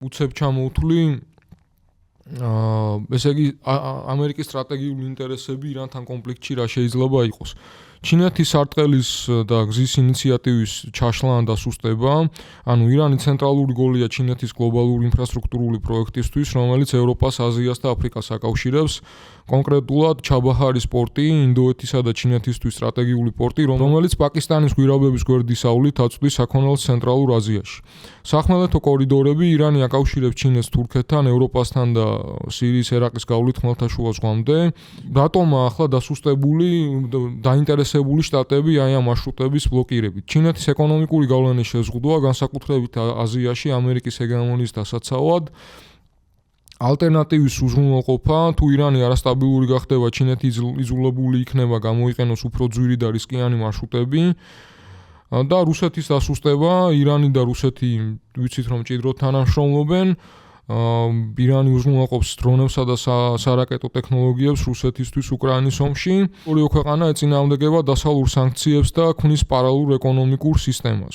უცებ ჩამოვთვლი ესე იგი ამერიკის სტრატეგიული ინტერესები ირანთან კონფლიქტში რა შეიძლება იყოს. ჩინეთის სარტყელის და გზის ინიციატივის ჩაშლა ან დასუსტება, ანუ ირანი ცენტრალური გოლია ჩინეთის გლობალური ინფრასტრუქტურული პროექტისთვის, რომელიც ევროპას, აზიას და აფრიკას აკავშირებს. კონკრეტულად ჩაბაჰარის პორტი, ინდოეთისა და ჩინეთისთვის სტრატეგიული პორტი, რომელიც პაკისტანის გვირაბების გვერდის ავლით აწვდის საქონელს ცენტრალურ აზიაში. სახმელეთო კორიდორები ირანი აკავშირებს ჩინეთს თურქეთთან, ევროპასთან და სირიის ერაყის გავლით ხმელთაშუა ზღვამდე. რატომა ახლა დასუსტებული დაინტერესებული შტატები აი ამ მარშრუტების ბლოკირებით. ჩინეთის ეკონომიკური გავლენის შეზღუდვა, განსაკუთრებით აზიაში ამერიკის ჰეგემონიის დასაცავად, ალტერნატივის უზრუნველყოფა, თუ ირანი არასტაბილური გახდება, ჩინეთი იზოლებული იქნება, გამოიყენოს უფრო ძვირი და რისკიანი მარშრუტები და რუსეთის დასუსტება, ირანი და რუსეთი ვიცით რომ მჭიდროდ თანამშრომლობენ. ირანი უზრუნველყოფს დრონებსა და სარაკეტო ტექნოლოგიებს რუსეთისთვის უკრაინის ომში. ორივე ქვეყანა ეწინააღმდეგება დასავლურ სანქციებს და ქმნის პარალელურ ეკონომიკურ სისტემას.